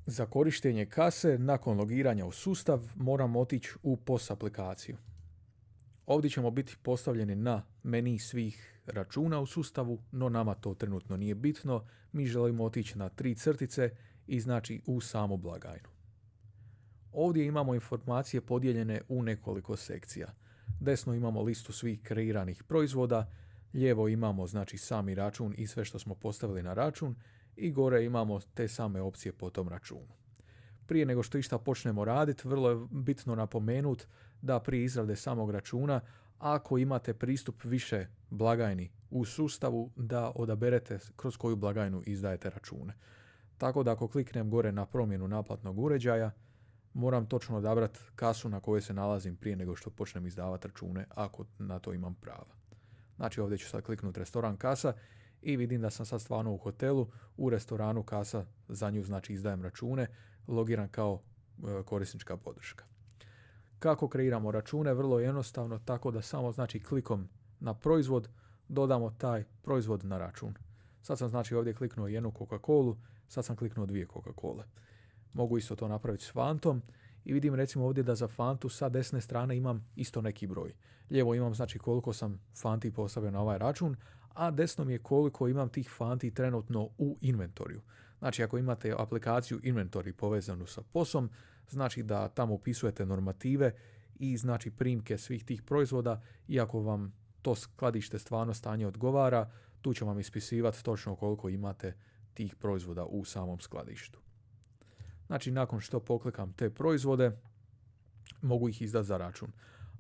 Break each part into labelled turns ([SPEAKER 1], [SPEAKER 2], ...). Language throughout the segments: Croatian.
[SPEAKER 1] Za korištenje kase, nakon logiranja u sustav, moram otići u POS aplikaciju. Ovdje ćemo biti postavljeni na meni svih računa u sustavu, no nama to trenutno nije bitno. Mi želimo otići na 3 crtice i znači u samu blagajnu. Ovdje imamo informacije podijeljene u nekoliko sekcija. Desno imamo listu svih kreiranih proizvoda, lijevo imamo znači sami račun i sve što smo postavili na račun i gore imamo te same opcije po tom računu. Prije nego što išta počnemo raditi, vrlo je bitno napomenuti da prije izrade samog računa, ako imate pristup više blagajni u sustavu, da odaberete kroz koju blagajnu izdajete račune. Tako da ako kliknem gore na promjenu naplatnog uređaja, moram točno odabrati kasu na kojoj se nalazim prije nego što počnem izdavati račune, ako na to imam prava. Znači ovdje ću sad kliknuti restoran kasa i vidim da sam sad stvarno u hotelu, u restoranu kasa, za nju znači izdajem račune, logiran kao korisnička podrška. Kako kreiramo račune? Vrlo jednostavno, tako da samo znači klikom na proizvod dodamo taj proizvod na račun. Sad sam znači ovdje kliknuo jednu Coca-Colu, sad sam kliknuo 2 Coca-Cole. Mogu isto to napraviti s Fantom i vidim recimo ovdje da za Fantu sa desne strane imam isto neki broj. Lijevo imam znači koliko sam Fanti postavio na ovaj račun, a desno mi je koliko imam tih Fanti trenutno u inventoriju. Znači ako imate aplikaciju Inventory povezanu sa POS-om, znači da tamo upisujete normative i znači primke svih tih proizvoda i ako vam to skladište stvarno stanje odgovara, tu će vam ispisivati točno koliko imate tih proizvoda u samom skladištu. Znači, nakon što poklikam te proizvode, mogu ih izdati za račun.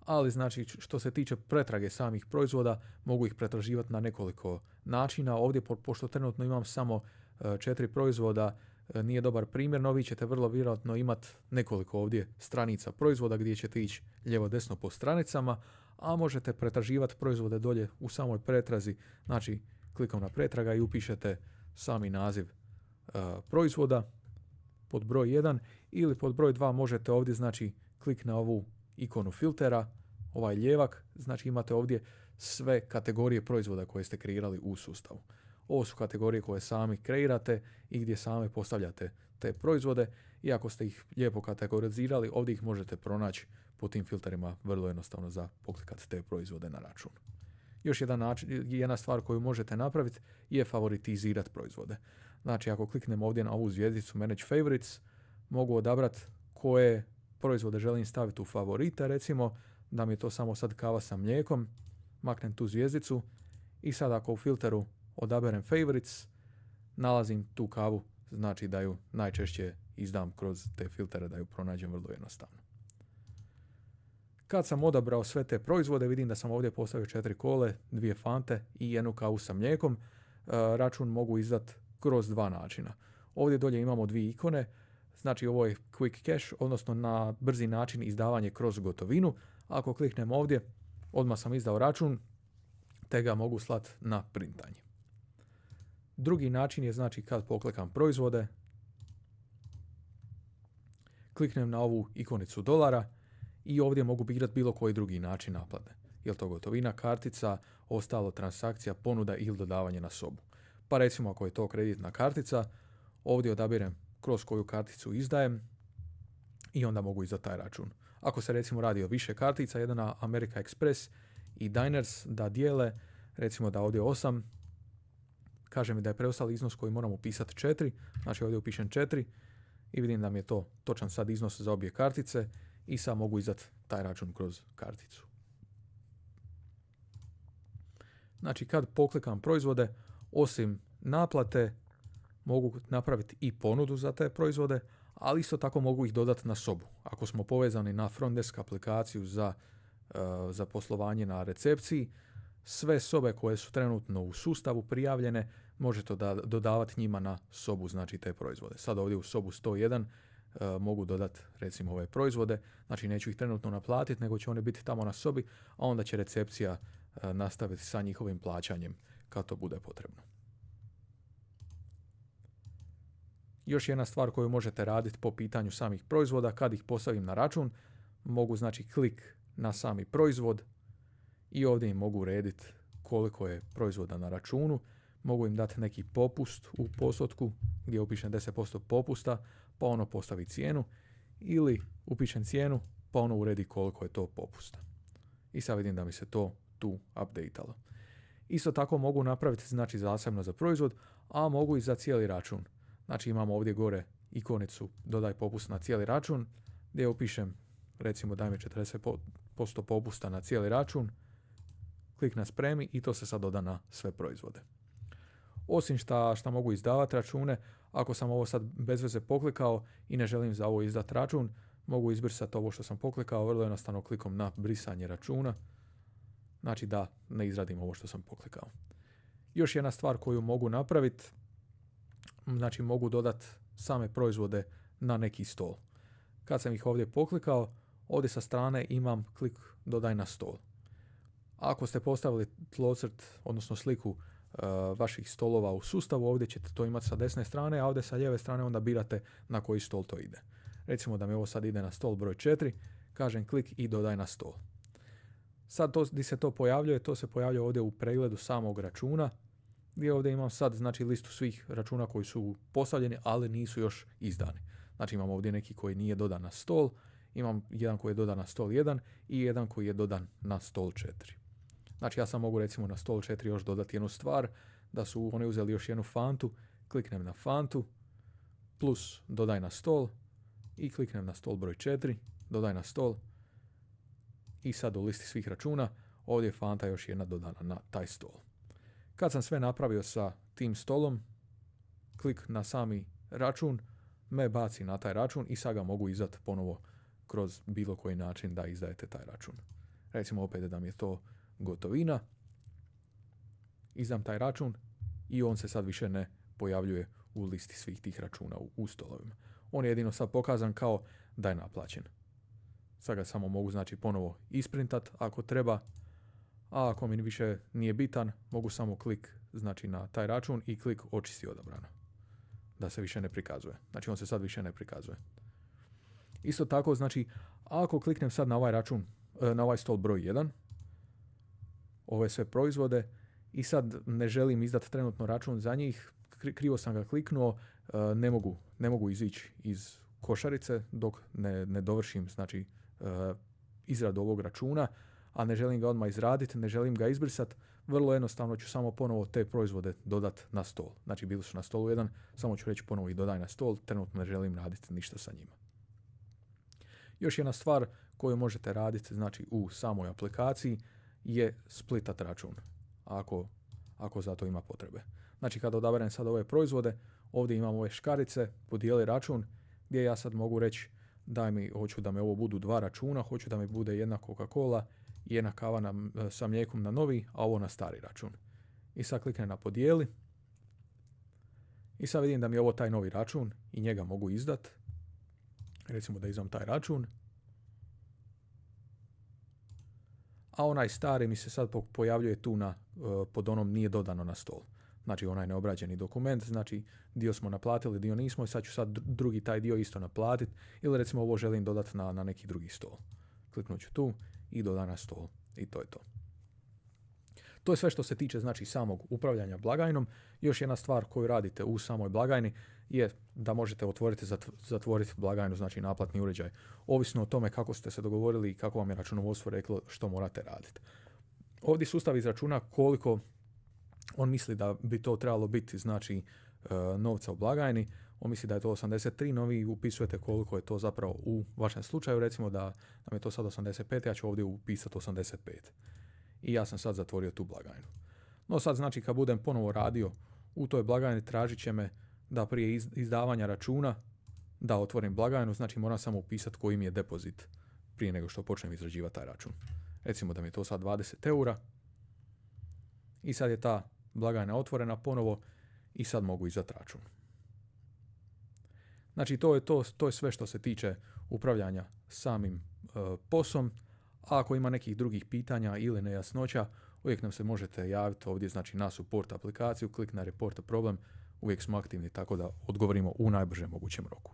[SPEAKER 1] Ali, znači, što se tiče pretrage samih proizvoda, mogu ih pretraživati na nekoliko načina. Ovdje, pošto trenutno imam samo 4 proizvoda, nije dobar primjer, no vi ćete vrlo vjerojatno imati nekoliko ovdje stranica proizvoda gdje ćete ići lijevo-desno po stranicama, a možete pretraživati proizvode dolje u samoj pretrazi. Znači, klikom na pretraga i upišete sami naziv proizvoda pod broj 1 ili pod broj 2 možete ovdje znači klik na ovu ikonu filtera, ovaj lijevak, znači imate ovdje sve kategorije proizvoda koje ste kreirali u sustavu. Ovo su kategorije koje sami kreirate i gdje sami postavljate te proizvode i ako ste ih lijepo kategorizirali, ovdje ih možete pronaći po tim filterima vrlo jednostavno za poklikati te proizvode na račun. Još jedna stvar koju možete napraviti je favoritizirati proizvode. Znači, ako kliknem ovdje na ovu zvjezdicu Manage Favorites, mogu odabrati koje proizvode želim staviti u favorite, recimo da mi je to samo sad kava sa mlijekom, maknem tu zvjezdicu i sad ako u filteru odaberem Favorites, nalazim tu kavu, znači da ju najčešće izdam kroz te filtere, da ju pronađem vrlo jednostavno. Kad sam odabrao sve te proizvode, vidim da sam ovdje postavio 4 kole, 2 Fante i jednu kavu sa mlijekom. Račun mogu izdati kroz 2 načina. Ovdje dolje imamo 2 ikone, znači ovo je Quick Cash, odnosno na brzi način izdavanje kroz gotovinu. Ako kliknem ovdje, odmah sam izdao račun, te ga mogu slati na printanje. Drugi način je znači kad poklikam proizvode, kliknem na ovu ikonicu dolara, i ovdje mogu birati bilo koji drugi način naplate. Je li to gotovina, kartica, ostalo transakcija, ponuda ili dodavanje na sobu. Pa recimo ako je to kreditna kartica, ovdje odabirem kroz koju karticu izdajem i onda mogu izdati taj račun. Ako se recimo radi o više kartica, jedna America Express i Diners da dijele, recimo da ovdje 8, kaže mi da je preostali iznos koji moram upisati 4, znači ovdje upišem 4 i vidim da mi je to točan sad iznos za obje kartice i sad mogu izdati taj račun kroz karticu. Znači kad poklikam proizvode, osim naplate, mogu napraviti i ponudu za te proizvode, ali isto tako mogu ih dodati na sobu. Ako smo povezani na front desk aplikaciju za poslovanje na recepciji, sve sobe koje su trenutno u sustavu prijavljene, možete dodavati njima na sobu, znači te proizvode. Sad ovdje u sobu 101 mogu dodati recimo ove proizvode, znači neću ih trenutno naplatiti, nego će one biti tamo na sobi, a onda će recepcija nastaviti sa njihovim plaćanjem kad to bude potrebno. Još jedna stvar koju možete raditi po pitanju samih proizvoda, kad ih postavim na račun, mogu znači klik na sami proizvod i ovdje im mogu urediti koliko je proizvoda na računu. mogu im dati neki popust u postotku gdje upišem 10% popusta, pa ono postavi cijenu, ili upišem cijenu, pa ono uredi koliko je to popusta. I sad vidim da mi se to tu updatealo. Isto tako mogu napraviti znači zasebno za proizvod, a mogu i za cijeli račun. Znači imamo ovdje gore ikonicu dodaj popust na cijeli račun, gdje upišem recimo daj mi 40% popusta na cijeli račun, klik na spremi i to se sad doda na sve proizvode. Osim šta mogu izdavati račune, ako sam ovo sad bez veze poklikao i ne želim za ovo izdati račun, mogu izbrisati ovo što sam poklikao vrlo jednostavno klikom na brisanje računa. Znači da ne izradim ovo što sam poklikao. Još jedna stvar koju mogu napraviti, znači mogu dodati same proizvode na neki stol. Kad sam ih ovdje poklikao, ovdje sa strane imam klik dodaj na stol. Ako ste postavili tlocrt, odnosno sliku vaših stolova u sustavu, ovdje ćete to imati sa desne strane, a ovdje sa lijeve strane onda birate na koji stol to ide. Recimo da mi ovo sad ide na stol broj 4, kažem klik i dodaj na stol. Sad to, gdje se to pojavljuje, to se pojavljuje ovdje u pregledu samog računa, gdje ovdje imam sad znači listu svih računa koji su postavljeni, ali nisu još izdani. Znači imam ovdje neki koji nije dodan na stol, imam jedan koji je dodan na stol 1 i jedan koji je dodan na stol 4. Znači ja sam mogu recimo na stol 4 još dodati jednu stvar, da su oni uzeli još jednu fantu, kliknem na fantu, plus dodaj na stol i kliknem na stol broj 4, dodaj na stol i sad u listi svih računa ovdje je fanta još jedna dodana na taj stol. Kad sam sve napravio sa tim stolom, klik na sami račun, me baci na taj račun i sad ga mogu izdati ponovo kroz bilo koji način da izdajete taj račun. Recimo opet da mi je to gotovina, izdam taj račun i on se sad više ne pojavljuje u listi svih tih računa u stolovima. On je jedino sad pokazan kao da je naplaćen. Sad ga samo mogu znači ponovo isprintat ako treba, a ako mi više nije bitan, mogu samo klik znači na taj račun i klik očisti odabrano. Da se više ne prikazuje. Znači on se sad više ne prikazuje. Isto tako znači ako kliknem sad na ovaj račun, na ovaj stol broj 1, ove sve proizvode i sad ne želim izdati trenutno račun za njih, krivo sam ga kliknuo, ne mogu izići iz košarice dok ne dovršim znači izradu ovog računa, a ne želim ga odmah izraditi, ne želim ga izbrisati, vrlo jednostavno ću samo ponovo te proizvode dodati na stol. Znači bili su na stolu 1, samo ću reći ponovo i dodaj na stol, trenutno ne želim raditi ništa sa njima. Još jedna stvar koju možete raditi znači u samoj aplikaciji je splitat račun, ako za to ima potrebe. Znači kada odaberem sad ove proizvode, ovdje imam ove škarice, podijeli račun, gdje ja sad mogu reći hoću da me ovo budu 2 računa, hoću da mi bude jedna Coca-Cola i jedna kava sa mlijekom na novi, a ovo na stari račun. I sad kliknem na podijeli i sad vidim da mi je ovo taj novi račun i njega mogu izdat. Recimo da izdam taj račun. A onaj stari mi se sad pojavljuje tu pod onom nije dodano na stol. Znači onaj neobrađeni dokument, znači dio smo naplatili, dio nismo i sad ću sad drugi taj dio isto naplatiti ili recimo ovo želim dodati na neki drugi stol. Kliknut ću tu i dodam na stol i to je to. To je sve što se tiče znači samog upravljanja blagajnom. Još jedna stvar koju radite u samoj blagajni je da možete otvoriti i zatvoriti blagajnu, znači naplatni uređaj. Ovisno o tome kako ste se dogovorili i kako vam je računovodstvo reklo što morate raditi. Ovdje sustav izračuna koliko on misli da bi to trebalo biti znači novca u blagajni. On misli da je to 83, no vi upisujete koliko je to zapravo u vašem slučaju. Recimo da nam je to sad 85, ja ću ovdje upisati 85. I ja sam sad zatvorio tu blagajnu. No sad znači kad budem ponovo radio u toj blagajni tražit će me da prije izdavanja računa da otvorim blagajnu, znači moram samo upisati koji mi je depozit prije nego što počnem izrađivati taj račun. Recimo da mi je to sad 20 eura i sad je ta blagajna otvorena ponovo i sad mogu izdati račun. Znači to je sve što se tiče upravljanja samim POS-om. A ako ima nekih drugih pitanja ili nejasnoća, uvijek nam se možete javiti ovdje znači na support aplikaciju, klik na report a problem, uvijek smo aktivni tako da odgovorimo u najbržem mogućem roku.